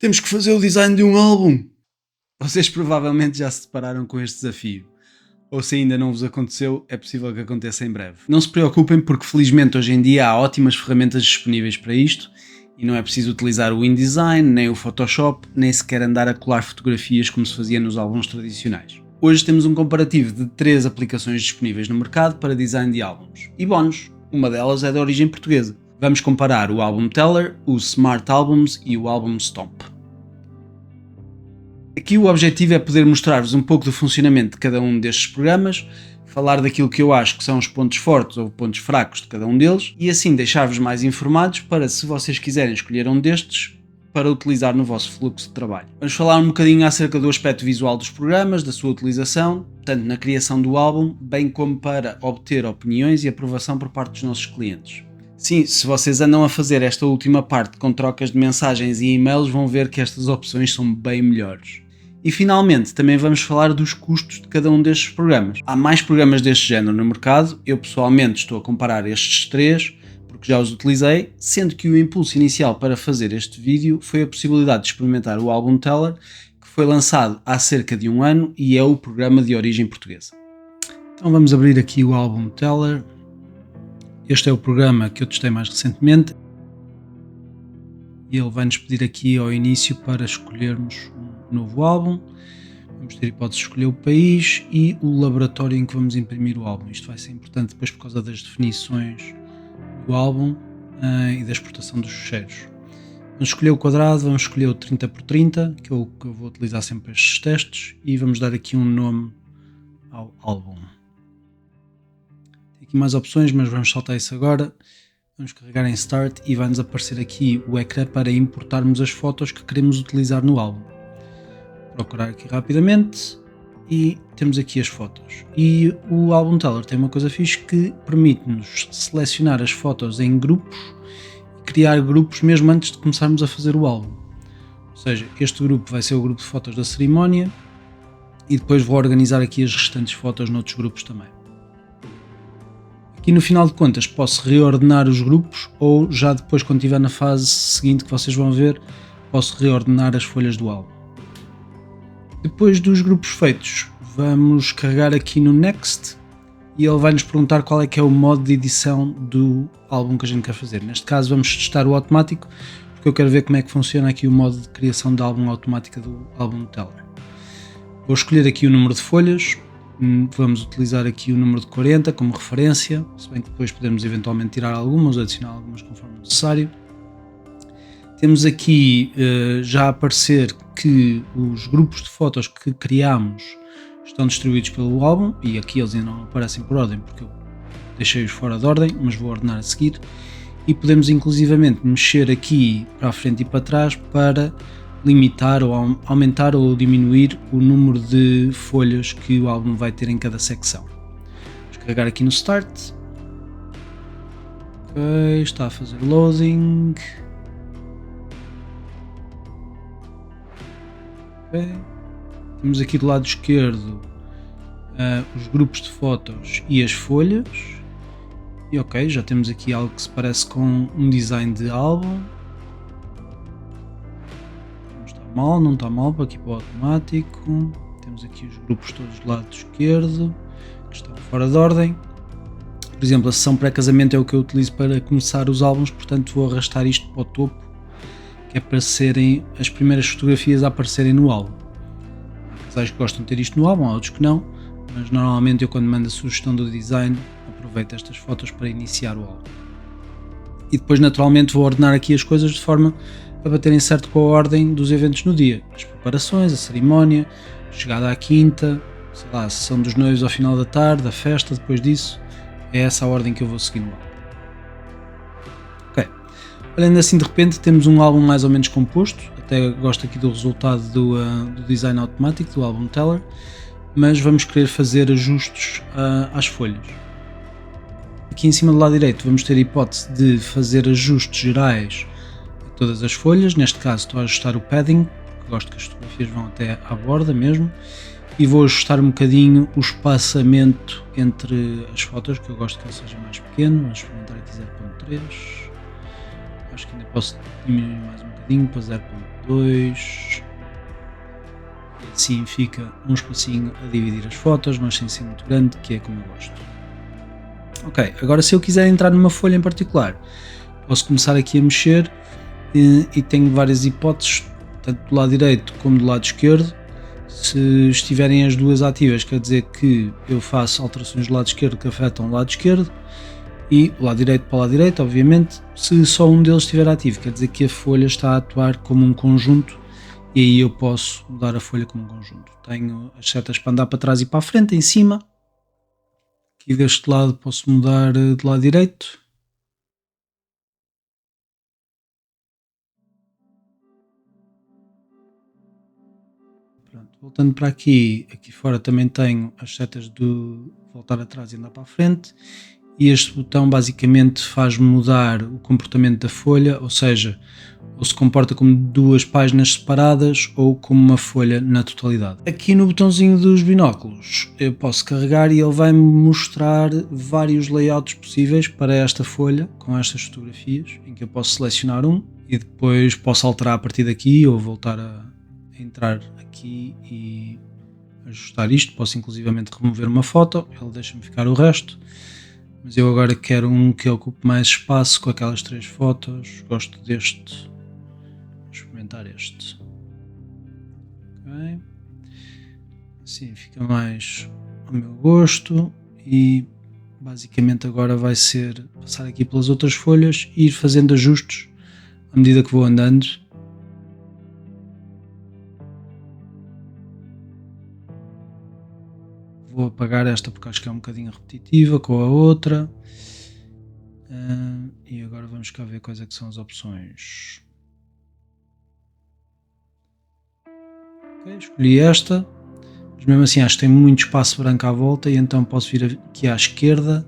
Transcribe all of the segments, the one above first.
Temos que fazer o design de um álbum. Vocês provavelmente já se depararam com este desafio. Ou se ainda não vos aconteceu, é possível que aconteça em breve. Não se preocupem porque felizmente hoje em dia há ótimas ferramentas disponíveis para isto e não é preciso utilizar o InDesign, nem o Photoshop, nem sequer andar a colar fotografias como se fazia nos álbuns tradicionais. Hoje temos um comparativo de 3 aplicações disponíveis no mercado para design de álbuns. E bónus, uma delas é de origem portuguesa. Vamos comparar o Album Teller, o Smart Albums e o Album Stomp. Aqui o objetivo é poder mostrar-vos um pouco do funcionamento de cada um destes programas, falar daquilo que eu acho que são os pontos fortes ou pontos fracos de cada um deles e assim deixar-vos mais informados para, se vocês quiserem escolher um destes, para utilizar no vosso fluxo de trabalho. Vamos falar um bocadinho acerca do aspecto visual dos programas, da sua utilização, tanto na criação do álbum, bem como para obter opiniões e aprovação por parte dos nossos clientes. Sim, se vocês andam a fazer esta última parte com trocas de mensagens e e-mails, vão ver que estas opções são bem melhores. E finalmente, também vamos falar dos custos de cada um destes programas. Há mais programas deste género no mercado, eu pessoalmente estou a comparar estes 3, porque já os utilizei, sendo que o impulso inicial para fazer este vídeo foi a possibilidade de experimentar o Album Teller, que foi lançado há cerca de 1 ano e é o programa de origem portuguesa. Então vamos abrir aqui o Album Teller. Este é o programa que eu testei mais recentemente e ele vai-nos pedir aqui ao início para escolhermos um novo álbum. Vamos ter hipótese de escolher o país e o laboratório em que vamos imprimir o álbum. Isto vai ser importante depois por causa das definições do álbum e da exportação dos ficheiros. Vamos escolher o quadrado, vamos escolher o 30x30, que é o que eu vou utilizar sempre para estes testes, e vamos dar aqui um nome ao álbum. Tem aqui mais opções, mas vamos saltar isso agora. Vamos carregar em Start e vai-nos aparecer aqui o ecrã para importarmos as fotos que queremos utilizar no álbum. Procurar aqui rapidamente e temos aqui as fotos. E o Album Teller tem uma coisa fixe que permite-nos selecionar as fotos em grupos e criar grupos mesmo antes de começarmos a fazer o álbum. Ou seja, este grupo vai ser o grupo de fotos da cerimónia e depois vou organizar aqui as restantes fotos noutros grupos também. Aqui no final de contas posso reordenar os grupos ou já depois, quando estiver na fase seguinte que vocês vão ver, posso reordenar as folhas do álbum. Depois dos grupos feitos, vamos carregar aqui no Next e ele vai nos perguntar qual é que é o modo de edição do álbum que a gente quer fazer. Neste caso vamos testar o automático, porque eu quero ver como é que funciona aqui o modo de criação de álbum automática do Album Teller. Vou escolher aqui o número de folhas, vamos utilizar aqui o número de 40 como referência, se bem que depois podemos eventualmente tirar algumas ou adicionar algumas conforme necessário. Temos aqui já a aparecer que os grupos de fotos que criámos estão distribuídos pelo álbum e aqui eles ainda não aparecem por ordem porque eu deixei-os fora de ordem, mas vou ordenar a seguir. E podemos inclusivamente mexer aqui para a frente e para trás para limitar ou aumentar ou diminuir o número de folhas que o álbum vai ter em cada secção. Vamos carregar aqui no Start. Ok, está a fazer loading. Okay. Temos aqui do lado esquerdo os grupos de fotos e as folhas e ok, já temos aqui algo que se parece com um design de álbum. Não está mal para aqui para o automático. Temos aqui os grupos todos do lado esquerdo que estão fora de ordem. Por exemplo, a sessão pré-casamento é o que eu utilizo para começar os álbuns, portanto vou arrastar isto para o topo, que é para serem as primeiras fotografias a aparecerem no álbum. Há casais que gostam de ter isto no álbum, há outros que não, mas normalmente eu, quando mando a sugestão do design, aproveito estas fotos para iniciar o álbum. E depois naturalmente vou ordenar aqui as coisas de forma a baterem certo com a ordem dos eventos no dia. As preparações, a cerimónia, a chegada à quinta, sei lá, a sessão dos noivos ao final da tarde, a festa depois disso, é essa a ordem que eu vou seguir no álbum. Além assim, de repente temos um álbum mais ou menos composto, até gosto aqui do resultado do design automático do Album Teller, mas vamos querer fazer ajustes às folhas. Aqui em cima do lado direito vamos ter a hipótese de fazer ajustes gerais a todas as folhas, neste caso estou a ajustar o padding, porque gosto que as fotografias vão até à borda mesmo, e vou ajustar um bocadinho o espaçamento entre as fotos, que eu gosto que ele seja mais pequeno, vamos experimentar aqui 0.3. acho que ainda posso diminuir mais um bocadinho para 0.2 e assim fica um espacinho a dividir as fotos, mas sem ser muito grande, que é como eu gosto. Ok, agora se eu quiser entrar numa folha em particular, posso começar aqui a mexer e tenho várias hipóteses, tanto do lado direito como do lado esquerdo. Se estiverem as duas ativas, quer dizer que eu faço alterações do lado esquerdo que afetam o lado esquerdo, e o lado direito para o lado direito, obviamente. Se só um deles estiver ativo, quer dizer que a folha está a atuar como um conjunto, e aí eu posso mudar a folha como um conjunto. Tenho as setas para andar para trás e para a frente, em cima. Aqui deste lado posso mudar do lado direito. Pronto, voltando para aqui fora também tenho as setas de voltar atrás e andar para a frente, e este botão basicamente faz mudar o comportamento da folha, ou seja, ou se comporta como duas páginas separadas ou como uma folha na totalidade. Aqui no botãozinho dos binóculos eu posso carregar e ele vai-me mostrar vários layouts possíveis para esta folha com estas fotografias, em que eu posso selecionar um e depois posso alterar a partir daqui ou voltar a entrar aqui e ajustar isto. Posso inclusivamente remover uma foto, ele deixa-me ficar o resto, mas eu agora quero um que ocupe mais espaço com aquelas 3 fotos. Gosto deste, vou experimentar este. Ok, assim fica mais ao meu gosto, e basicamente agora vai ser passar aqui pelas outras folhas e ir fazendo ajustes à medida que vou andando. Vou apagar esta porque acho que é um bocadinho repetitiva com a outra. E agora vamos cá ver quais é que são as opções. Ok, escolhi esta, mas mesmo assim acho que tem muito espaço branco à volta, e então posso vir aqui à esquerda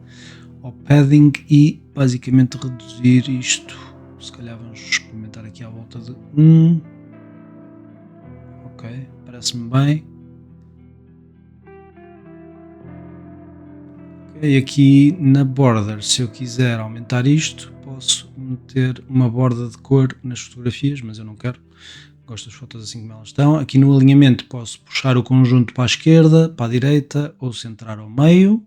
ao padding e basicamente reduzir isto. Se calhar vamos experimentar aqui à volta de 1. Ok, parece-me bem. E aqui na border, se eu quiser aumentar isto, posso meter uma borda de cor nas fotografias, mas eu não quero, gosto das fotos assim como elas estão. Aqui no alinhamento posso puxar o conjunto para a esquerda, para a direita ou centrar ao meio.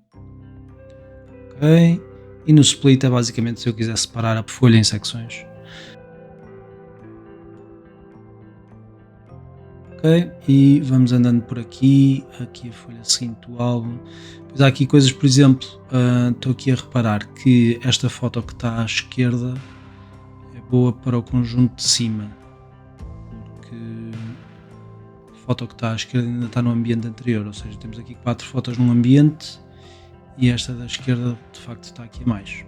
Ok, e no split é basicamente se eu quiser separar a folha em secções. Ok, e vamos andando por aqui a folha seguinte do álbum. Pois há aqui coisas, por exemplo, estou aqui a reparar que esta foto que está à esquerda é boa para o conjunto de cima, porque a foto que está à esquerda ainda está no ambiente anterior, ou seja, temos aqui 4 fotos num ambiente e esta da esquerda de facto está aqui a mais.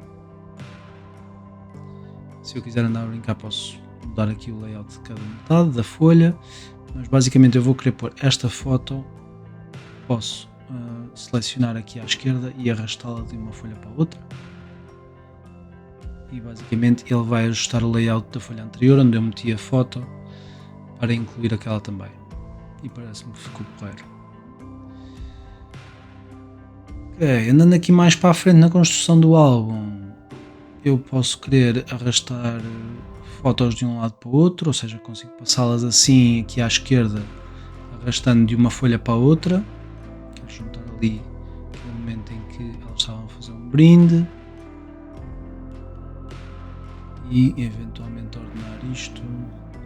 Se eu quiser andar a brincar, posso mudar aqui o layout de cada metade da folha, mas basicamente eu vou querer pôr esta foto, posso selecionar aqui à esquerda e arrastá-la de uma folha para a outra, e basicamente ele vai ajustar o layout da folha anterior onde eu meti a foto para incluir aquela também, e parece-me que ficou porreiro. Ok, andando aqui mais para a frente na construção do álbum, eu posso querer arrastar fotos de um lado para o outro, ou seja, consigo passá-las assim aqui à esquerda, arrastando de uma folha para a outra. Quero juntar ali aquele momento em que elas estavam a fazer um brinde e eventualmente ordenar isto.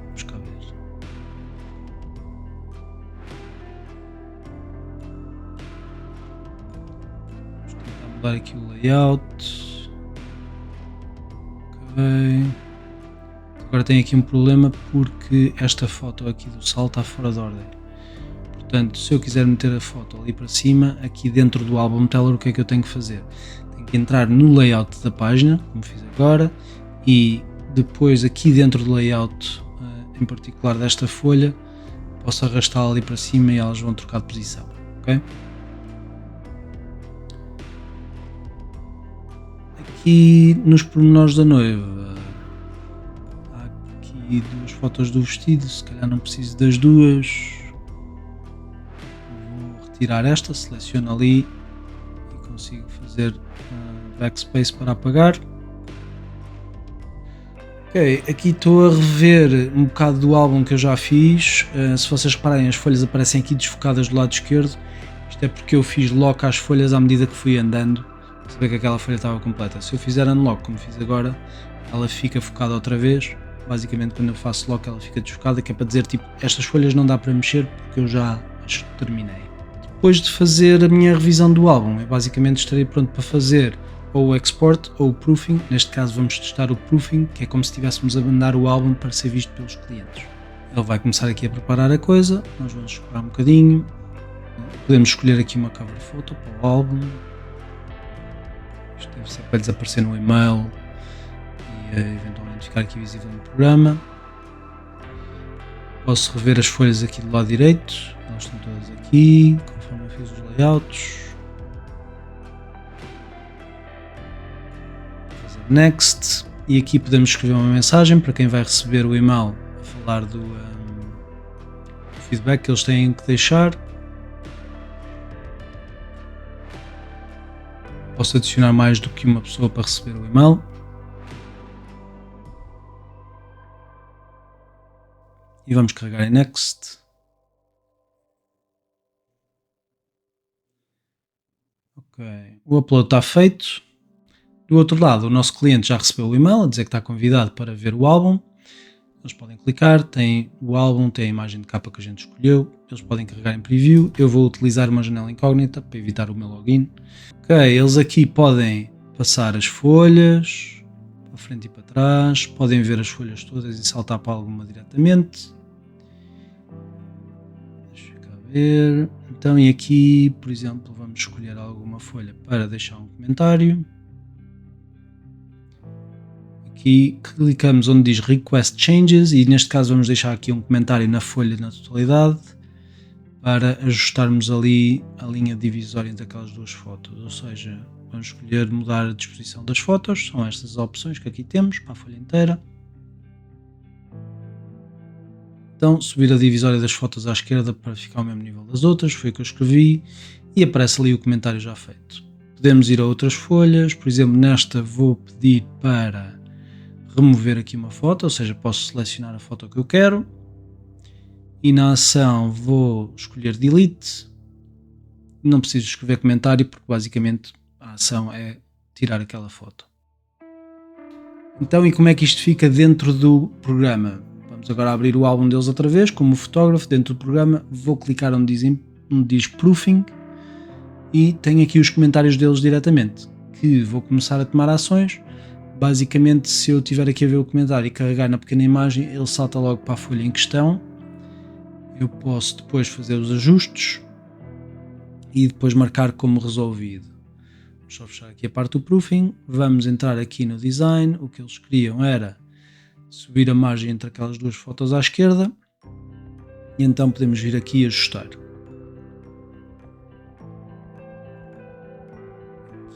Vamos cá ver. Vamos tentar mudar aqui o layout. Ok. Agora tem aqui um problema porque esta foto aqui do salto está fora de ordem. Portanto, se eu quiser meter a foto ali para cima, aqui dentro do álbum Teller, o que é que eu tenho que fazer? Tenho que entrar no layout da página, como fiz agora, e depois aqui dentro do layout, em particular desta folha, posso arrastá-la ali para cima e elas vão trocar de posição. Ok? Aqui nos pormenores da noiva, e 2 fotos do vestido, se calhar não preciso das duas. Vou retirar esta, seleciono ali e consigo fazer backspace para apagar. Ok, aqui estou a rever um bocado do álbum que eu já fiz. Se vocês repararem, as folhas aparecem aqui desfocadas do lado esquerdo. Isto é porque eu fiz lock às folhas à medida que fui andando, para saber que aquela folha estava completa. Se eu fizer unlock, como fiz agora, ela fica focada outra vez. Basicamente, quando eu faço lock, ela fica desfocada, que é para dizer tipo, estas folhas não dá para mexer porque eu já as terminei. Depois de fazer a minha revisão do álbum, eu basicamente estarei pronto para fazer ou o export ou o proofing. Neste caso vamos testar o proofing, que é como se estivéssemos a mandar o álbum para ser visto pelos clientes. Ele vai começar aqui a preparar a coisa, nós vamos esperar um bocadinho. Podemos escolher aqui uma cover photo para o álbum. Isto deve ser para lhes aparecer no e-mail e eventualmente ficar aqui visível no programa. Posso rever as folhas aqui do lado direito, elas estão todas aqui, conforme eu fiz os layouts. Fazer next, e aqui podemos escrever uma mensagem para quem vai receber o e-mail a falar do feedback que eles têm que deixar. Posso adicionar mais do que uma pessoa para receber o e-mail. E vamos carregar em next. Ok, o upload está feito. Do outro lado, o nosso cliente já recebeu o e-mail a dizer que está convidado para ver o álbum. Eles podem clicar, tem o álbum, tem a imagem de capa que a gente escolheu. Eles podem carregar em preview. Eu vou utilizar uma janela incógnita para evitar o meu login. Ok, eles aqui podem passar as folhas para frente e para trás. Podem ver as folhas todas e saltar para alguma diretamente. Deixa eu cá ver. Então, e aqui, por exemplo, vamos escolher alguma folha para deixar um comentário. Aqui clicamos onde diz Request Changes e neste caso vamos deixar aqui um comentário na folha na totalidade para ajustarmos ali a linha divisória entre aquelas duas fotos, ou seja, vamos escolher mudar a disposição das fotos, são estas as opções que aqui temos para a folha inteira. Então subir a divisória das fotos à esquerda para ficar ao mesmo nível das outras, foi o que eu escrevi e aparece ali o comentário já feito. Podemos ir a outras folhas, por exemplo nesta vou pedir para remover aqui uma foto, ou seja, posso selecionar a foto que eu quero e na ação vou escolher delete, não preciso escrever comentário porque basicamente a ação é tirar aquela foto. Então, e como é que isto fica dentro do programa? Vamos agora abrir o álbum deles outra vez, como fotógrafo dentro do programa, vou clicar onde diz proofing e tenho aqui os comentários deles diretamente, que vou começar a tomar ações. Basicamente, se eu estiver aqui a ver o comentário e carregar na pequena imagem, ele salta logo para a folha em questão. Eu posso depois fazer os ajustes e depois marcar como resolvido. Vamos só fechar aqui a parte do proofing. Vamos entrar aqui no design. O que eles queriam era subir a margem entre aquelas duas fotos à esquerda. E então podemos vir aqui e ajustar.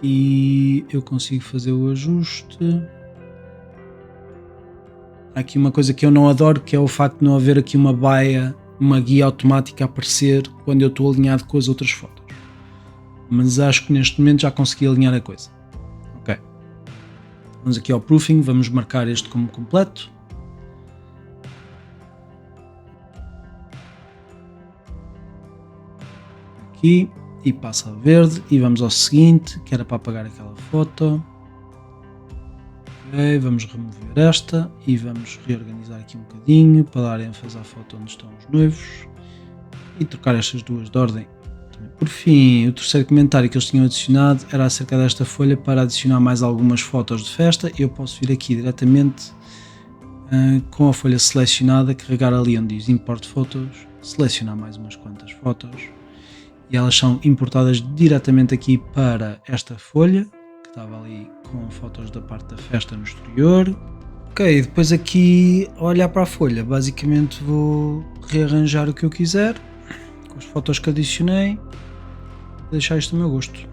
E eu consigo fazer o ajuste. Há aqui uma coisa que eu não adoro, que é o facto de não haver aqui uma baia, uma guia automática a aparecer quando eu estou alinhado com as outras fotos. Mas acho que neste momento já consegui alinhar a coisa. Ok. Vamos aqui ao proofing, vamos marcar este como completo. Aqui. E passa a verde e vamos ao seguinte, que era para apagar aquela foto. Ok, vamos remover esta e vamos reorganizar aqui um bocadinho para dar ênfase à foto onde estão os noivos e trocar estas duas de ordem. Por fim, o terceiro comentário que eles tinham adicionado era acerca desta folha para adicionar mais algumas fotos de festa. Eu posso vir aqui diretamente com a folha selecionada, carregar ali onde diz Import Photos, selecionar mais umas quantas fotos. E elas são importadas diretamente aqui para esta folha, que estava ali com fotos da parte da festa no exterior. Ok, depois aqui, a olhar para a folha, basicamente vou rearranjar o que eu quiser, com as fotos que adicionei, deixar isto ao meu gosto.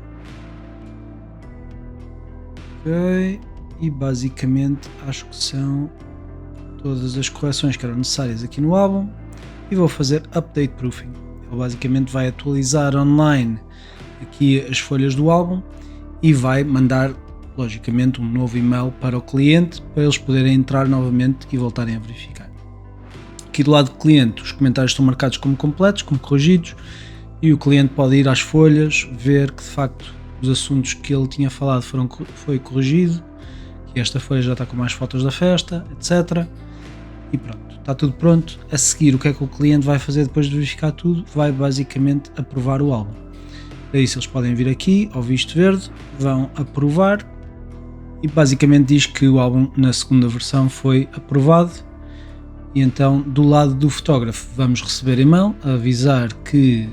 Ok, e basicamente acho que são todas as correções que eram necessárias aqui no álbum, e vou fazer Update Proofing. Ele basicamente vai atualizar online aqui as folhas do álbum e vai mandar logicamente, um novo e-mail para o cliente, para eles poderem entrar novamente e voltarem a verificar. Aqui do lado do cliente, os comentários estão marcados como completos, como corrigidos, e o cliente pode ir às folhas, ver que de facto os assuntos que ele tinha falado foi corrigido, que esta folha já está com mais fotos da festa, etc. E pronto, está tudo pronto. A seguir, o que é que o cliente vai fazer depois de verificar tudo? Vai basicamente aprovar o álbum. Para isso eles podem vir aqui ao visto verde, vão aprovar e basicamente diz que o álbum na segunda versão foi aprovado. E então do lado do fotógrafo vamos receber e-mail a avisar que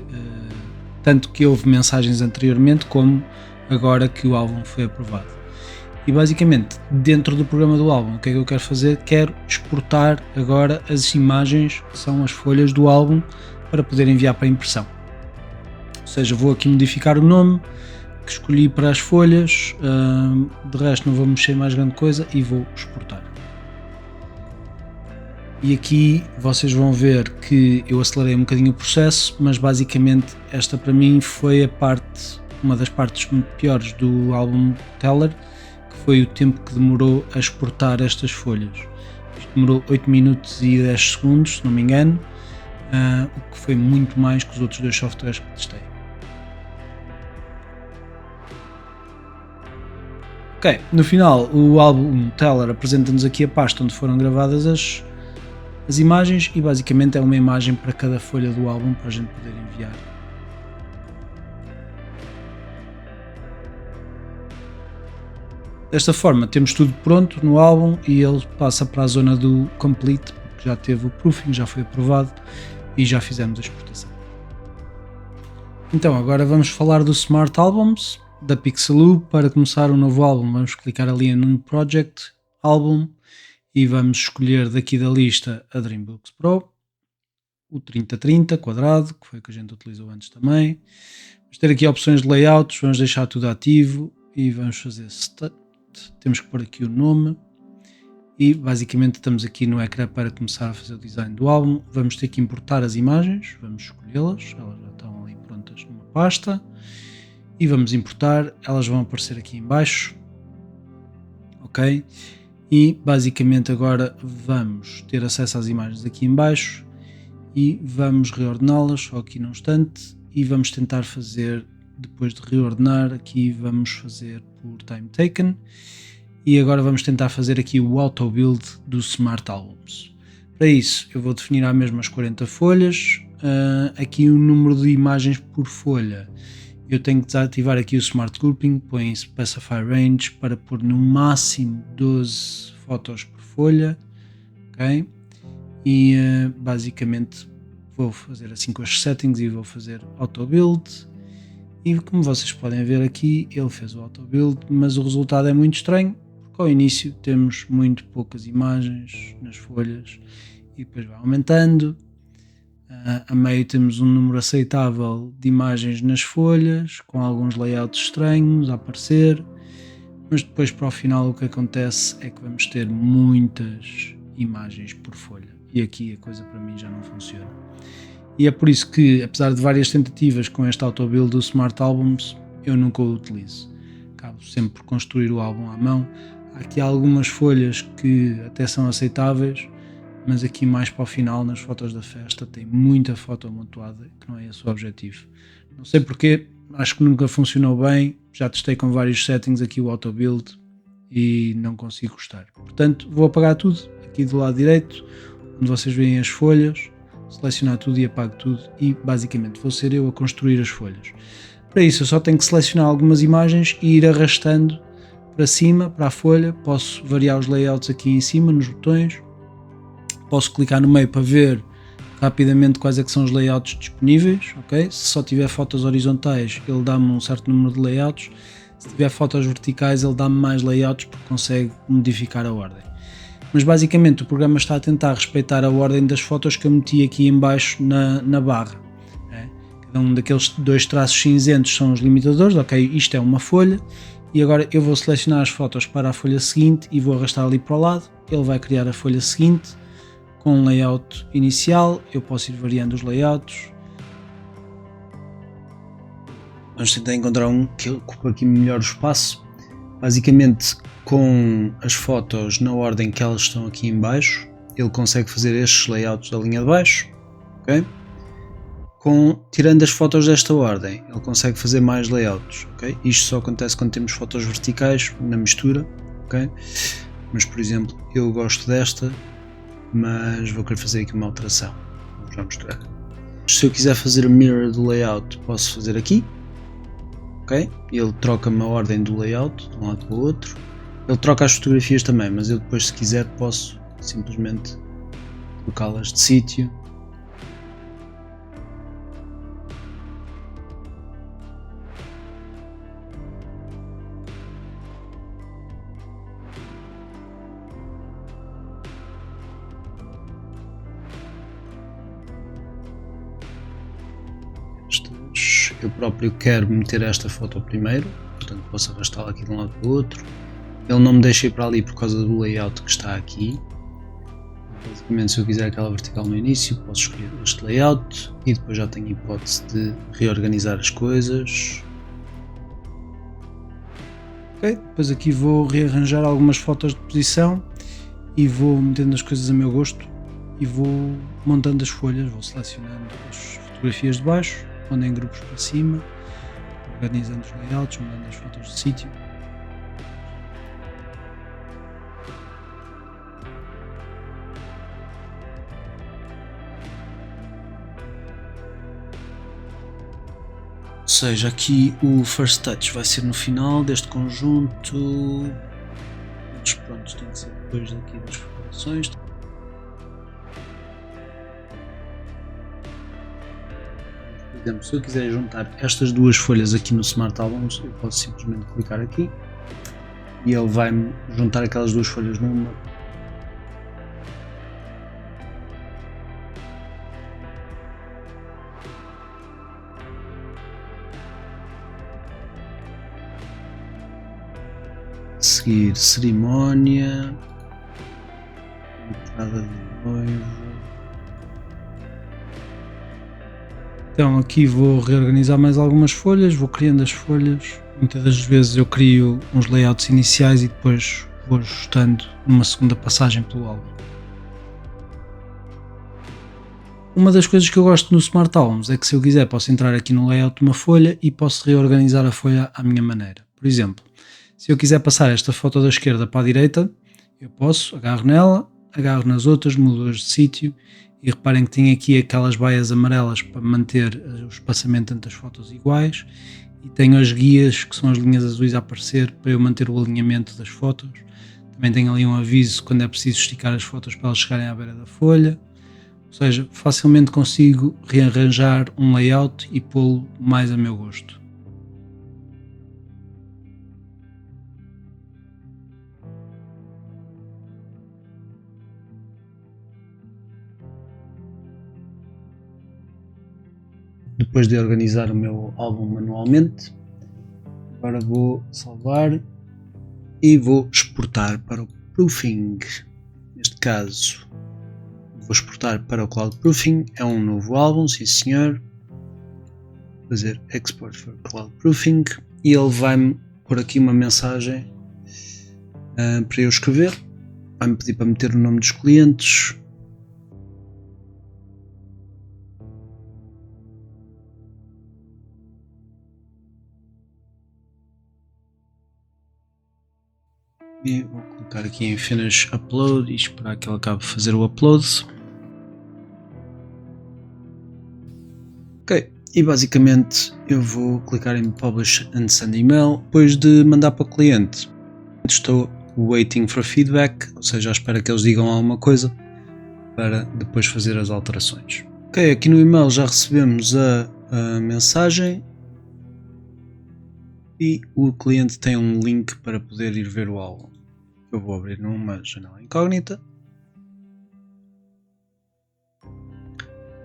tanto que houve mensagens anteriormente como agora que o álbum foi aprovado. E basicamente dentro do programa do álbum o que é que eu quero fazer? Quero exportar agora as imagens que são as folhas do álbum para poder enviar para impressão. Ou seja, vou aqui modificar o nome que escolhi para as folhas, de resto não vou mexer mais grande coisa e vou exportar. E aqui vocês vão ver que eu acelerei um bocadinho o processo, mas basicamente esta para mim foi uma das partes muito piores do álbum Teller, que foi o tempo que demorou a exportar estas folhas. Isto demorou 8 minutos e 10 segundos, se não me engano, o que foi muito mais que os outros dois softwares que testei. Ok, no final o álbum Teller apresenta-nos aqui a pasta onde foram gravadas as imagens e basicamente é uma imagem para cada folha do álbum para a gente poder enviar. Desta forma temos tudo pronto no álbum e ele passa para a zona do complete, porque já teve o proofing, já foi aprovado e já fizemos a exportação. Então agora vamos falar do Smart Albums da Pixeloo. Para começar um novo álbum vamos clicar ali em New Project, Álbum, e vamos escolher daqui da lista a Dreambooks Pro, o 3030 quadrado, que foi o que a gente utilizou antes também. Vamos ter aqui opções de layouts, vamos deixar tudo ativo e vamos fazer start. Temos que pôr aqui o nome e basicamente estamos aqui no ecrã para começar a fazer o design do álbum. Vamos ter que importar as imagens, vamos escolhê-las, elas já estão ali prontas numa pasta e vamos importar, elas vão aparecer aqui em baixo, ok? E basicamente agora vamos ter acesso às imagens aqui em baixo e vamos reordená-las só aqui num instante e vamos tentar fazer, depois de reordenar aqui, vamos fazer por time taken e agora vamos tentar fazer aqui o auto build do Smart Albums. Para isso eu vou definir as mesmas 40 folhas, aqui o número de imagens por folha. Eu tenho que desativar aqui o Smart Grouping, põe Specify Range para pôr no máximo 12 fotos por folha, ok? E basicamente vou fazer assim com as settings e vou fazer Auto Build. E como vocês podem ver aqui, ele fez o Auto Build, mas o resultado é muito estranho, porque ao início temos muito poucas imagens nas folhas e depois vai aumentando. A meio temos um número aceitável de imagens nas folhas, com alguns layouts estranhos a aparecer, mas depois para o final o que acontece é que vamos ter muitas imagens por folha e aqui a coisa para mim já não funciona. E é por isso que, apesar de várias tentativas com este auto-build do Smart Albums, eu nunca o utilizo. Acabo sempre por construir o álbum à mão. Há aqui algumas folhas que até são aceitáveis, mas aqui mais para o final, nas fotos da festa, tem muita foto amontoada, que não é esse o objetivo. Não sei porquê, acho que nunca funcionou bem, já testei com vários settings aqui o auto build e não consigo gostar. Portanto, vou apagar tudo, aqui do lado direito, onde vocês veem as folhas, selecionar tudo e apago tudo e basicamente vou ser eu a construir as folhas. Para isso eu só tenho que selecionar algumas imagens e ir arrastando para cima, para a folha, posso variar os layouts aqui em cima, nos botões. Posso clicar no meio para ver rapidamente quais é que são os layouts disponíveis, ok? Se só tiver fotos horizontais ele dá-me um certo número de layouts, se tiver fotos verticais ele dá-me mais layouts porque consegue modificar a ordem. Mas basicamente o programa está a tentar respeitar a ordem das fotos que eu meti aqui em baixo na barra. Cada um daqueles dois traços cinzentos são os limitadores, ok? Isto é uma folha e agora eu vou selecionar as fotos para a folha seguinte e vou arrastar ali para o lado, ele vai criar a folha seguinte com um layout inicial, eu posso ir variando os layouts. Vamos tentar encontrar um que ocupa aqui melhor o espaço. Basicamente, com as fotos na ordem que elas estão aqui em baixo, ele consegue fazer estes layouts da linha de baixo, ok? Tirando as fotos desta ordem, ele consegue fazer mais layouts, ok? Isto só acontece quando temos fotos verticais na mistura, ok? Mas, por exemplo, eu gosto desta, mas vou querer fazer aqui uma alteração. Vou já mostrar. Se eu quiser fazer o mirror do layout, posso fazer aqui, ok? Ele troca-me a ordem do layout de um lado para o outro. Ele troca as fotografias também, mas eu depois, se quiser, posso simplesmente colocá-las de sítio. Eu próprio quero meter esta foto primeiro, portanto posso arrastá-la aqui de um lado para o outro. Ele não me deixa ir para ali por causa do layout que está aqui. Basicamente, se eu quiser aquela vertical no início, posso escolher este layout e depois já tenho a hipótese de reorganizar as coisas. Ok, depois aqui vou rearranjar algumas fotos de posição e vou metendo as coisas a meu gosto e vou montando as folhas, vou selecionando as fotografias de baixo, pondo em grupos para cima, organizando os layouts, mudando as fotos de sítio. Ou seja, aqui o first touch vai ser no final deste conjunto, mas pronto, tem que ser depois daqui das preparações. Por exemplo, se eu quiser juntar estas duas folhas aqui no Smart Albums, eu posso simplesmente clicar aqui e ele vai-me juntar aquelas duas folhas numa. Seguir cerimónia, entrada de noivo. Então aqui vou reorganizar mais algumas folhas, vou criando as folhas. Muitas das vezes eu crio uns layouts iniciais e depois vou ajustando numa segunda passagem pelo álbum. Uma das coisas que eu gosto no Smart Albums é que, se eu quiser, posso entrar aqui no layout de uma folha e posso reorganizar a folha à minha maneira. Por exemplo, se eu quiser passar esta foto da esquerda para a direita, eu posso, agarro nela, agarro nas outras, mudo-as de sítio e reparem que tenho aqui aquelas baias amarelas para manter o espaçamento entre as fotos iguais e tenho as guias, que são as linhas azuis a aparecer para eu manter o alinhamento das fotos. Também tenho ali um aviso quando é preciso esticar as fotos para elas chegarem à beira da folha. Ou seja, facilmente consigo rearranjar um layout e pô-lo mais a meu gosto. Depois de organizar o meu álbum manualmente, agora vou salvar e vou exportar para o Proofing. Neste caso, vou exportar para o Cloud Proofing, é um novo álbum, sim senhor. Vou fazer Export for Cloud Proofing e ele vai-me pôr aqui uma mensagem para eu escrever. Vai-me pedir para meter o nome dos clientes. E vou clicar aqui em Finish Upload e esperar que ele acabe de fazer o upload. Ok, e basicamente eu vou clicar em Publish and Send Email. Depois de mandar para o cliente, estou waiting for feedback, ou seja, à espera que eles digam alguma coisa para depois fazer as alterações. Ok, aqui no e-mail já recebemos a mensagem e o cliente tem um link para poder ir ver o álbum. Eu vou abrir numa janela incógnita.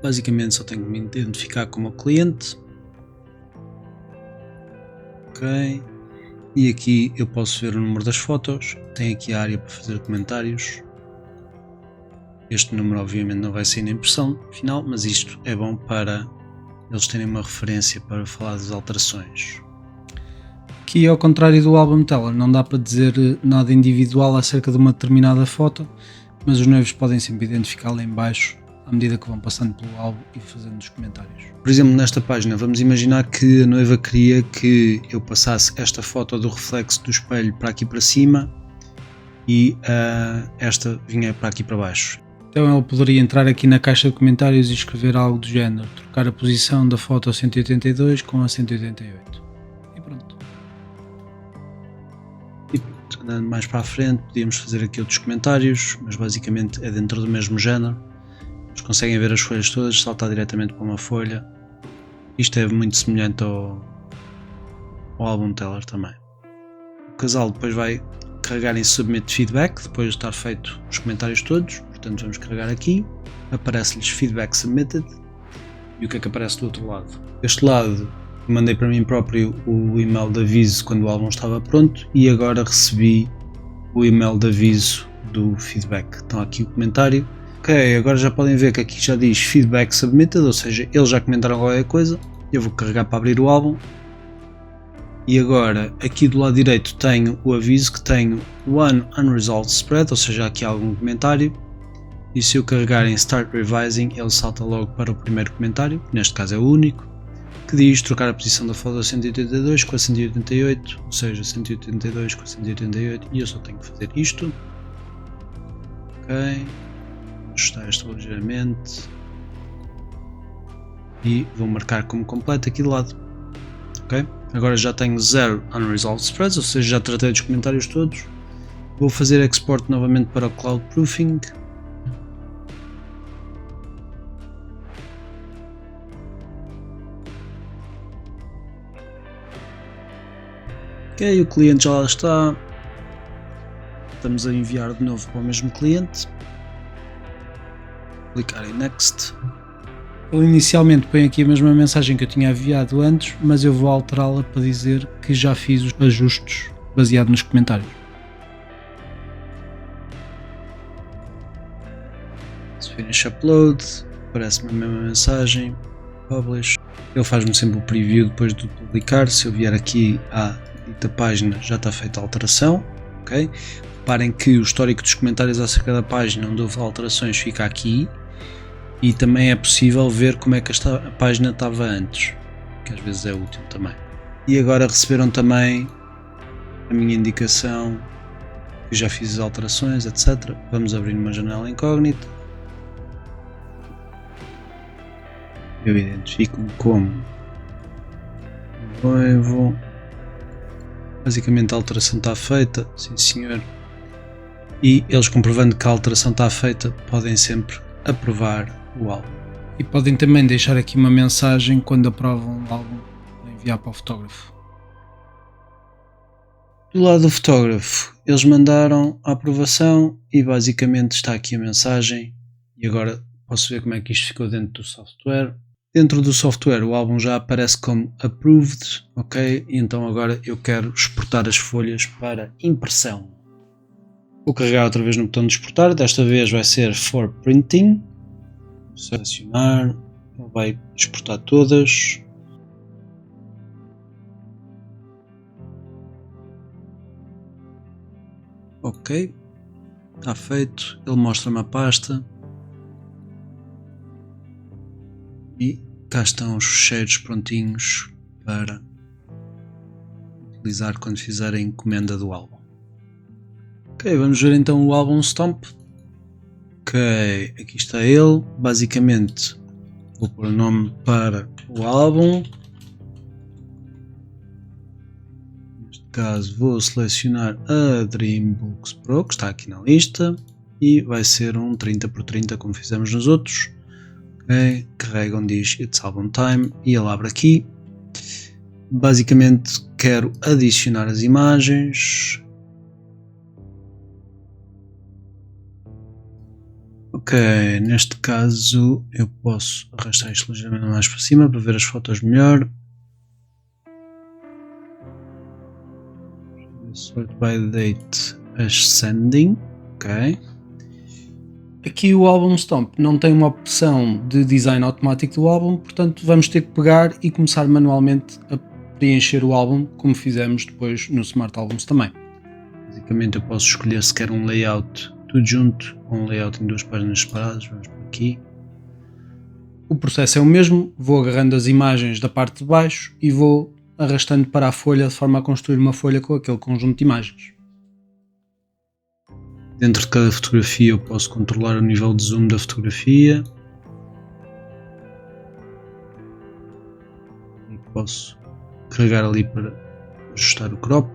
Basicamente só tenho que me identificar como cliente. Ok. E aqui eu posso ver o número das fotos. Tem aqui a área para fazer comentários. Este número obviamente não vai sair na impressão final, mas isto é bom para eles terem uma referência para falar das alterações. Aqui, ao contrário do Album Teller, não dá para dizer nada individual acerca de uma determinada foto, mas os noivos podem sempre identificá-la em baixo à medida que vão passando pelo álbum e fazendo os comentários. Por exemplo, nesta página, vamos imaginar que a noiva queria que eu passasse esta foto do reflexo do espelho para aqui para cima e esta vinha para aqui para baixo. Então ela poderia entrar aqui na caixa de comentários e escrever algo do género, trocar a posição da foto 182 com a 188. E pronto. E andando mais para a frente, podíamos fazer aqui outros comentários, mas basicamente é dentro do mesmo género. Vocês conseguem ver as folhas todas, saltar diretamente para uma folha. Isto é muito semelhante ao Album Teller também. O casal depois vai carregar em Submit Feedback, depois de estar feito os comentários todos. Portanto, vamos carregar aqui, aparece-lhes Feedback Submitted. E o que é que aparece do outro lado? Deste lado, mandei para mim próprio o e-mail de aviso quando o álbum estava pronto e agora recebi o e-mail de aviso do feedback. Então aqui o comentário. Ok, agora já podem ver que aqui já diz Feedback Submitted, ou seja, eles já comentaram qualquer coisa. Eu vou carregar para abrir o álbum. E agora, aqui do lado direito tenho o aviso que tenho One Unresolved Spread, ou seja, aqui há algum comentário. E se eu carregar em Start Revising, ele salta logo para o primeiro comentário, que neste caso é o único, que diz trocar a posição da foto 182 com a 188, ou seja, 182 com a 188, e eu só tenho que fazer isto. Ok, ajustar isto ligeiramente e vou marcar como completo aqui do lado. Ok, agora já tenho 0 Unresolved Spreads, ou seja, já tratei dos comentários todos. Vou fazer export novamente para o Cloud Proofing. Ok, o cliente já lá está. Estamos a enviar de novo para o mesmo cliente. Clicar em Next. Ele inicialmente põe aqui a mesma mensagem que eu tinha enviado antes, mas eu vou alterá-la para dizer que já fiz os ajustes baseado nos comentários. Finish Upload, aparece-me a mesma mensagem. Publish. Ele faz-me sempre o preview depois de publicar. Se eu vier aqui à dita página, já está feita a alteração. Okay? Reparem que o histórico dos comentários acerca da página onde houve alterações fica aqui. E também é possível ver como é que a página estava antes, que às vezes é útil também. E agora receberam também a minha indicação que já fiz as alterações, etc. Vamos abrir uma janela incógnita. Eu identifico-me como noivo. Basicamente a alteração está feita, sim senhor. E eles, comprovando que a alteração está feita, podem sempre aprovar o álbum. E podem também deixar aqui uma mensagem quando aprovam o álbum para enviar para o fotógrafo. Do lado do fotógrafo, eles mandaram a aprovação e basicamente está aqui a mensagem. E agora posso ver como é que isto ficou dentro do software. Dentro do software o álbum já aparece como approved, ok? E então agora eu quero exportar as folhas para impressão. Vou carregar outra vez no botão de exportar, desta vez vai ser for printing. Selecionar, ele vai exportar todas. Ok, está feito. Ele mostra-me a pasta e cá estão os ficheiros prontinhos para utilizar quando fizer a encomenda do álbum. Ok, vamos ver então o álbum Stomp. Ok, aqui está ele. Basicamente vou pôr o nome para o álbum. Neste caso vou selecionar a Dreambooks Pro, que está aqui na lista, e vai ser um 30x30 como fizemos nos outros. Ok, carrega onde diz It's Album Time e ele abre aqui. Basicamente quero adicionar as imagens. Ok, neste caso eu posso arrastar isto ligeiramente mais para cima para ver as fotos melhor. Sort by date ascending. Ok. Aqui o Album Stomp não tem uma opção de design automático do álbum, portanto vamos ter que pegar e começar manualmente a preencher o álbum como fizemos depois no Smart Albums também. Basicamente eu posso escolher se quer um layout tudo junto ou um layout em duas páginas separadas. Vamos por aqui. O processo é o mesmo, vou agarrando as imagens da parte de baixo e vou arrastando para a folha de forma a construir uma folha com aquele conjunto de imagens. Dentro de cada fotografia eu posso controlar o nível de zoom da fotografia. E posso carregar ali para ajustar o crop.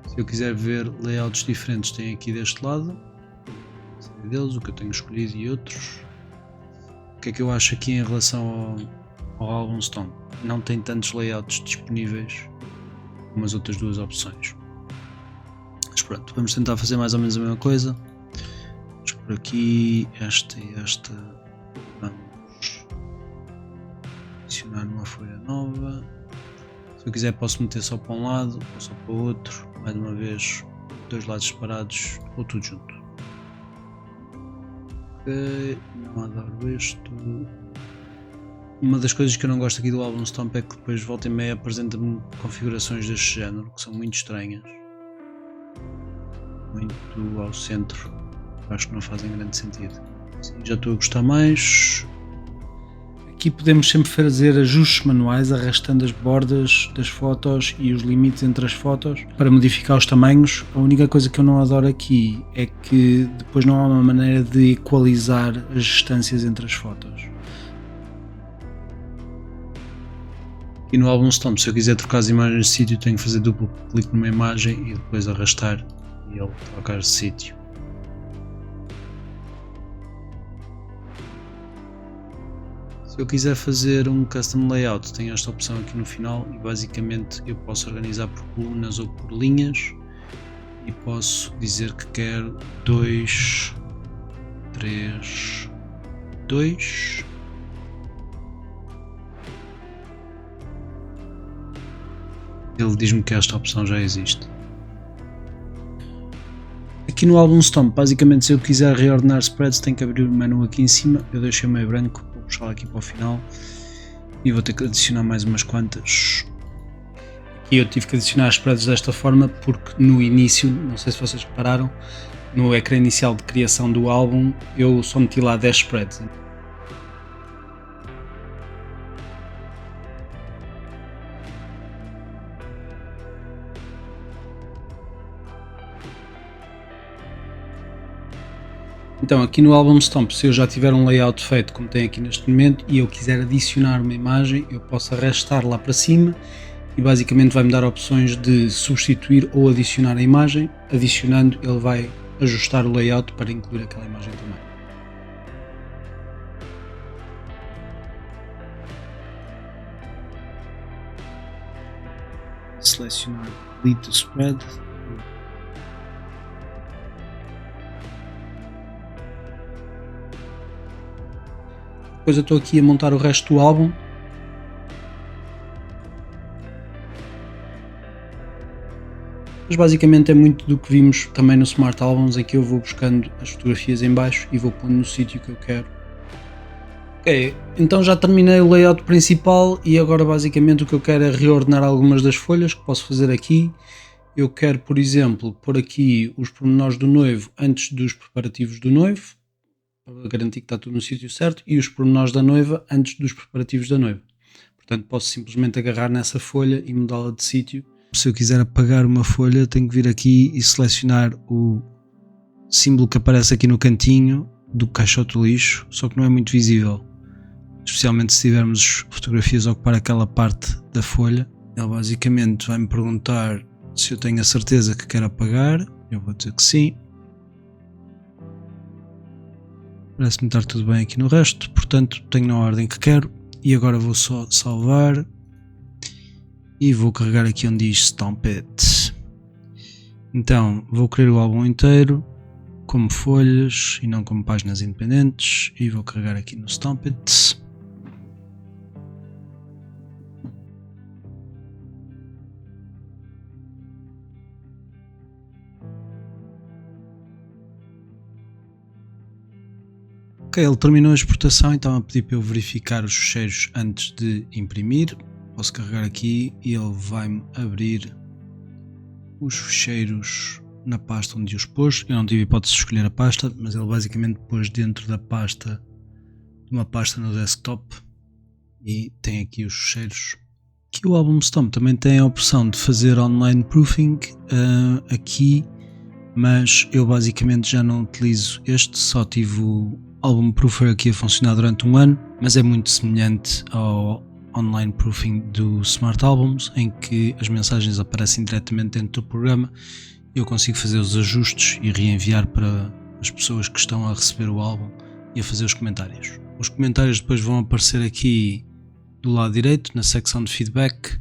Se eu quiser ver layouts diferentes, tem aqui deste lado deles, o que eu tenho escolhido e outros. O que é que eu acho aqui em relação ao Album Stone? Não tem tantos layouts disponíveis como as outras duas opções. Mas pronto, vamos tentar fazer mais ou menos a mesma coisa. Vamos por aqui, esta e esta. Vamos adicionar uma folha nova. Se eu quiser posso meter só para um lado ou só para o outro, mais uma vez dois lados separados ou tudo junto. Ok, não adoro isto. Uma das coisas que eu não gosto aqui do Album Stomp é que depois volta e meia apresenta-me configurações deste género que são muito estranhas, muito ao centro, acho que não fazem grande sentido. Sim, já estou a gostar mais. Aqui podemos sempre fazer ajustes manuais arrastando as bordas das fotos e os limites entre as fotos para modificar os tamanhos. A única coisa que eu não adoro aqui é que depois não há uma maneira de equalizar as distâncias entre as fotos. Aqui no Album Stomp, se eu quiser trocar as imagens de sítio, tenho que fazer duplo clique numa imagem e depois arrastar e ele trocar de sítio. Se eu quiser fazer um custom layout, tenho esta opção aqui no final e basicamente eu posso organizar por colunas ou por linhas e posso dizer que quero 2, 3, 2. Ele diz-me que esta opção já existe. Aqui no Album Stomp, basicamente se eu quiser reordenar spreads tenho que abrir o menu aqui em cima, eu deixei meio branco, vou puxá-lo aqui para o final e vou ter que adicionar mais umas quantas. Aqui eu tive que adicionar as spreads desta forma porque no início, não sei se vocês repararam, no ecrã inicial de criação do álbum eu só meti lá 10 spreads. Então aqui no Album Stomp, se eu já tiver um layout feito como tem aqui neste momento e eu quiser adicionar uma imagem, eu posso arrastar lá para cima e basicamente vai-me dar opções de substituir ou adicionar a imagem. Adicionando, ele vai ajustar o layout para incluir aquela imagem também. Selecionar Delete the Spread. Depois eu estou aqui a montar o resto do álbum. Mas basicamente é muito do que vimos também no Smart Albums, em que eu vou buscando as fotografias em baixo e vou pondo no sítio que eu quero. Ok, então já terminei o layout principal e agora basicamente o que eu quero é reordenar algumas das folhas que posso fazer aqui. Eu quero, por exemplo, pôr aqui os pormenores do noivo antes dos preparativos do noivo, para garantir que está tudo no sítio certo, e os pormenores da noiva antes dos preparativos da noiva. Portanto, posso simplesmente agarrar nessa folha e mudá-la de sítio. Se eu quiser apagar uma folha, tenho que vir aqui e selecionar o símbolo que aparece aqui no cantinho do caixote do lixo, só que não é muito visível, especialmente se tivermos fotografias a ocupar aquela parte da folha. Ele basicamente vai me perguntar se eu tenho a certeza que quero apagar, eu vou dizer que sim. Parece-me estar tudo bem aqui no resto, portanto tenho na ordem que quero e agora vou só salvar e vou carregar aqui onde diz Stomp It. Então vou querer o álbum inteiro como folhas e não como páginas independentes e vou carregar aqui no Stomp It. Ok, ele terminou a exportação e estava a pedir para eu verificar os ficheiros antes de imprimir. Posso carregar aqui e ele vai-me abrir os ficheiros na pasta onde os pôs. Eu não tive hipótese de escolher a pasta, mas ele basicamente pôs dentro da pasta, de uma pasta no desktop, e tem aqui os ficheiros. Aqui o Album Stomp também tem a opção de fazer online proofing aqui, mas eu basicamente já não utilizo este, só tive o Album Proofer aqui a funcionar durante um ano, mas é muito semelhante ao online proofing do Smart Albums, em que as mensagens aparecem diretamente dentro do programa. Eu consigo fazer os ajustes e reenviar para as pessoas que estão a receber o álbum e a fazer os comentários. Os comentários depois vão aparecer aqui do lado direito, na secção de feedback,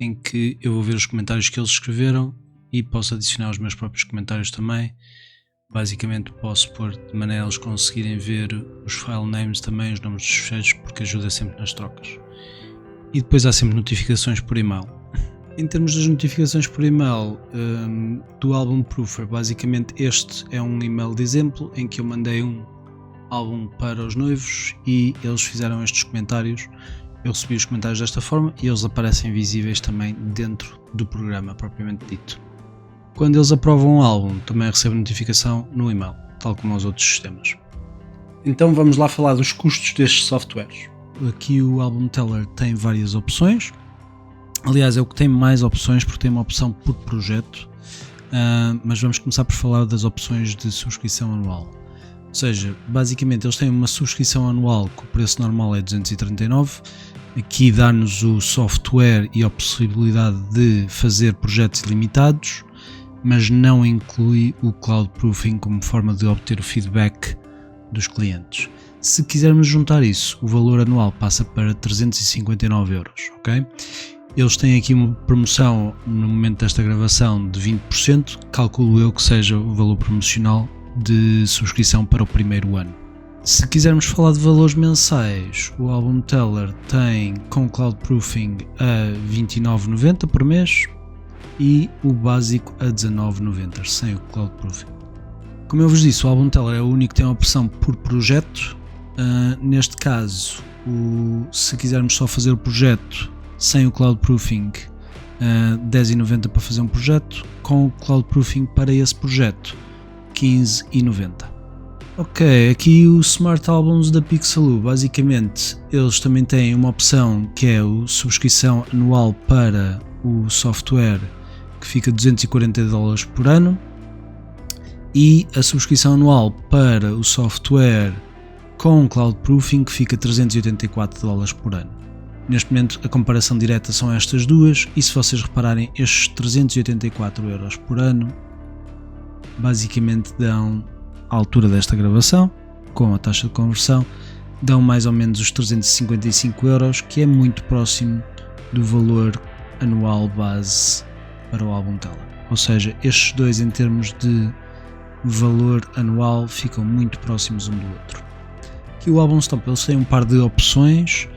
em que eu vou ver os comentários que eles escreveram e posso adicionar os meus próprios comentários também. Basicamente posso pôr de maneira a eles conseguirem ver os file names também, os nomes dos ficheiros, porque ajuda sempre nas trocas. E depois há sempre notificações por e-mail. Em termos das notificações por e-mail do Album Proofer, basicamente este é um e-mail de exemplo em que eu mandei um álbum para os noivos e eles fizeram estes comentários. Eu recebi os comentários desta forma e eles aparecem visíveis também dentro do programa propriamente dito. Quando eles aprovam um álbum, também recebo notificação no e-mail, tal como aos outros sistemas. Então vamos lá falar dos custos destes softwares. Aqui o Album Teller tem várias opções. Aliás, é o que tem mais opções, porque tem uma opção por projeto, mas vamos começar por falar das opções de subscrição anual. Ou seja, basicamente eles têm uma subscrição anual que o preço normal é 239. Aqui dá-nos o software e a possibilidade de fazer projetos ilimitados, mas não inclui o Cloud Proofing como forma de obter o feedback dos clientes. Se quisermos juntar isso, o valor anual passa para 359 €, ok? Eles têm aqui uma promoção no momento desta gravação de 20%, calculo eu que seja o valor promocional de subscrição para o primeiro ano. Se quisermos falar de valores mensais, o Album Teller tem com Cloud Proofing a 29,90 por mês e o básico a 19,90 sem o Cloud Proofing. Como eu vos disse, o Album Teller é o único que tem a opção por projeto. Neste caso, se quisermos só fazer o projeto sem o Cloud Proofing, 10,90 para fazer um projeto, com o Cloud Proofing para esse projeto, 15,90. Ok, aqui o Smart Albums da Pixaloo, basicamente eles também têm uma opção que é a subscrição anual para o software, que fica $240 por ano, e a subscrição anual para o software com Cloud Proofing, que fica $384 por ano. Neste momento a comparação direta são estas duas, e se vocês repararem, estes 384 € por ano basicamente dão, à altura desta gravação, com a taxa de conversão, dão mais ou menos os 355 €, que é muito próximo do valor anual base para o Album Teller. Ou seja, estes dois em termos de valor anual ficam muito próximos um do outro. Aqui o Album Stomp, eles têm um par de opções,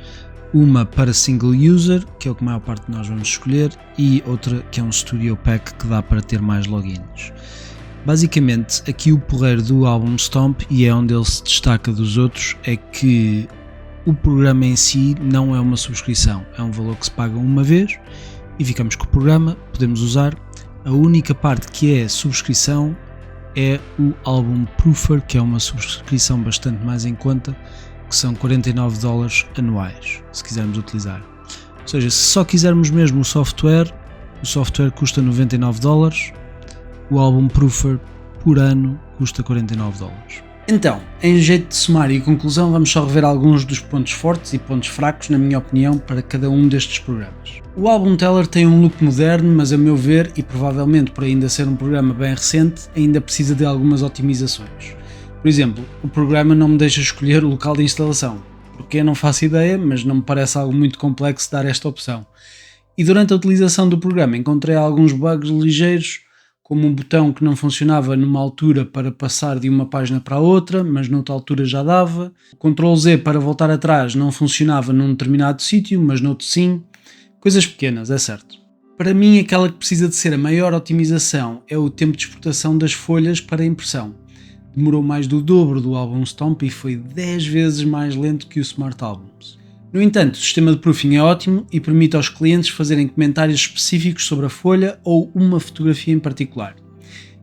uma para single user, que é o que a maior parte de nós vamos escolher, e outra que é um Studio Pack, que dá para ter mais logins. Basicamente, aqui o porreiro do Album Stomp, e é onde ele se destaca dos outros, é que o programa em si não é uma subscrição, é um valor que se paga uma vez e ficamos com o programa, podemos usar. A única parte que é subscrição é o Album Proofer, que é uma subscrição bastante mais em conta, que são $49 anuais, se quisermos utilizar. Ou seja, se só quisermos mesmo o software custa $99, o Album Proofer por ano custa $49. Então, em jeito de sumário e conclusão, vamos só rever alguns dos pontos fortes e pontos fracos, na minha opinião, para cada um destes programas. O Album Teller tem um look moderno, mas a meu ver, e provavelmente por ainda ser um programa bem recente, ainda precisa de algumas otimizações. Por exemplo, o programa não me deixa escolher o local de instalação, porque eu não faço ideia, mas não me parece algo muito complexo dar esta opção. E durante a utilização do programa encontrei alguns bugs ligeiros, como um botão que não funcionava numa altura para passar de uma página para a outra, mas noutra altura já dava. O Ctrl Z para voltar atrás não funcionava num determinado sítio, mas noutro sim. Coisas pequenas, é certo. Para mim, aquela que precisa de ser a maior otimização é o tempo de exportação das folhas para impressão. demorou mais do dobro do álbum Stomp e foi 10 vezes mais lento que o Smart Albums. No entanto, o sistema de proofing é ótimo e permite aos clientes fazerem comentários específicos sobre a folha ou uma fotografia em particular.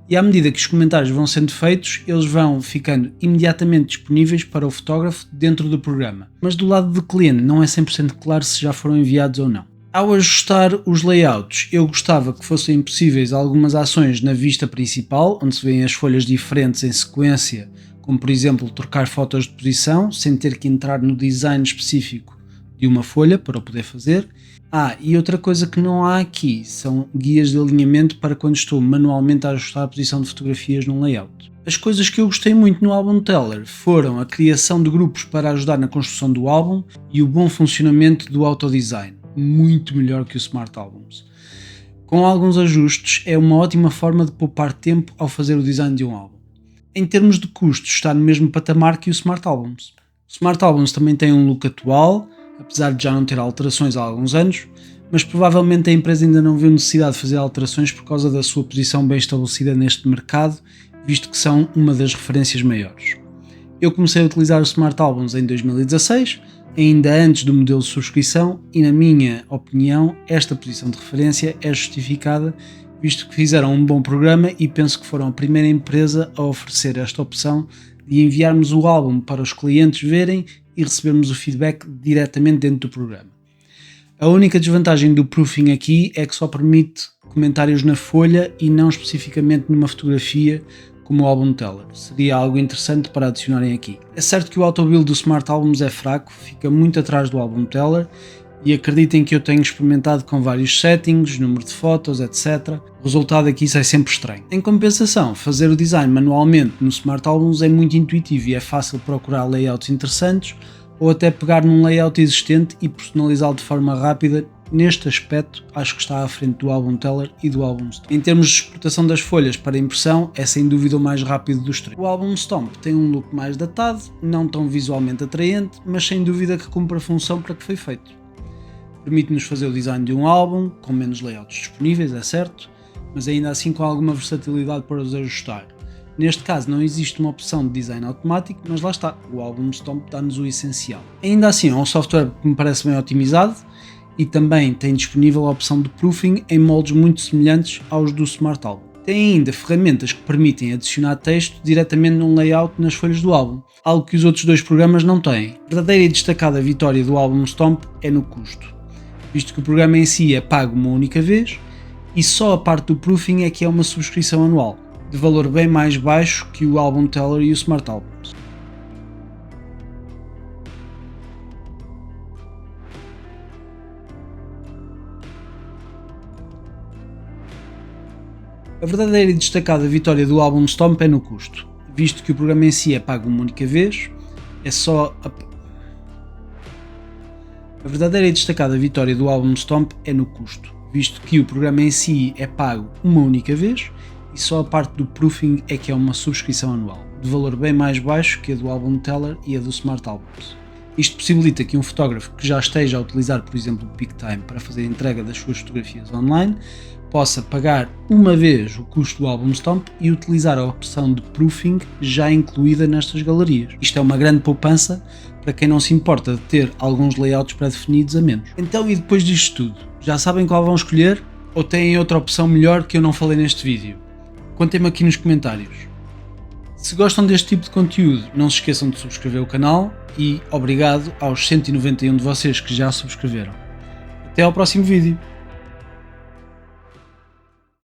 E à medida que os comentários vão sendo feitos, eles vão ficando imediatamente disponíveis para o fotógrafo dentro do programa. Mas do lado do cliente não é 100% claro se já foram enviados ou não. Ao ajustar os layouts, eu gostava que fossem possíveis algumas ações na vista principal, onde se vêem as folhas diferentes em sequência, como por exemplo trocar fotos de posição, sem ter que entrar no design específico de uma folha para o poder fazer. E outra coisa que não há aqui são guias de alinhamento para quando estou manualmente a ajustar a posição de fotografias num layout. As coisas que eu gostei muito no Album Teller foram a criação de grupos para ajudar na construção do álbum e o bom funcionamento do autodesign, muito melhor que o Smart Albums. Com alguns ajustes, é uma ótima forma de poupar tempo ao fazer o design de um álbum. Em termos de custos, está no mesmo patamar que o Smart Albums. O Smart Albums também tem um look atual, apesar de já não ter alterações há alguns anos, mas provavelmente a empresa ainda não viu necessidade de fazer alterações por causa da sua posição bem estabelecida neste mercado, visto que são uma das referências maiores. Eu comecei a utilizar o Smart Albums em 2016, ainda antes do modelo de subscrição, e na minha opinião esta posição de referência é justificada, visto que fizeram um bom programa e penso que foram a primeira empresa a oferecer esta opção de enviarmos o álbum para os clientes verem e recebermos o feedback diretamente dentro do programa. A única desvantagem do proofing aqui é que só permite comentários na folha e não especificamente numa fotografia como o Album Teller. Seria algo interessante para adicionarem aqui. É certo que o auto-build do Smart Albums é fraco, fica muito atrás do Album Teller, e acreditem que eu tenho experimentado com vários settings, número de fotos, etc. O resultado aqui sai sempre estranho. Em compensação, fazer o design manualmente no Smart Albums é muito intuitivo e é fácil procurar layouts interessantes ou até pegar num layout existente e personalizá-lo de forma rápida. Neste aspecto, acho que está à frente do Album Teller e do Album Stomp. Em termos de exportação das folhas para impressão, é sem dúvida o mais rápido dos três. O Album Stomp tem um look mais datado, não tão visualmente atraente, mas sem dúvida que cumpre a função para que foi feito. Permite-nos fazer o design de um álbum, com menos layouts disponíveis, é certo, mas ainda assim com alguma versatilidade para os ajustar. Neste caso não existe uma opção de design automático, mas lá está, o Album Stomp dá-nos o essencial. Ainda assim é um software que me parece bem otimizado e também tem disponível a opção de proofing em moldes muito semelhantes aos do Smart Album. Tem ainda ferramentas que permitem adicionar texto diretamente num layout nas folhas do álbum, algo que os outros dois programas não têm. A verdadeira e destacada vitória do Album Stomp é no custo, visto que o programa em si é pago uma única vez e só a parte do proofing é que é uma subscrição anual, de valor bem mais baixo que o Album Teller e o Smart Albums. A verdadeira e destacada vitória do Album Stomp é no custo, visto que o programa em si é pago uma única vez, A verdadeira e destacada vitória do Album Stomp é no custo, visto que o programa em si é pago uma única vez e só a parte do proofing é que é uma subscrição anual, de valor bem mais baixo que a do Album Teller e a do Smart Albums. Isto possibilita que um fotógrafo que já esteja a utilizar, por exemplo, o PicTime para fazer a entrega das suas fotografias online, possa pagar uma vez o custo do Album Stomp e utilizar a opção de proofing já incluída nestas galerias. Isto é uma grande poupança para quem não se importa de ter alguns layouts pré-definidos a menos. Então, e depois disto tudo, já sabem qual vão escolher? Ou têm outra opção melhor que eu não falei neste vídeo? Contem-me aqui nos comentários. Se gostam deste tipo de conteúdo, não se esqueçam de subscrever o canal e obrigado aos 191 de vocês que já subscreveram. Até ao próximo vídeo.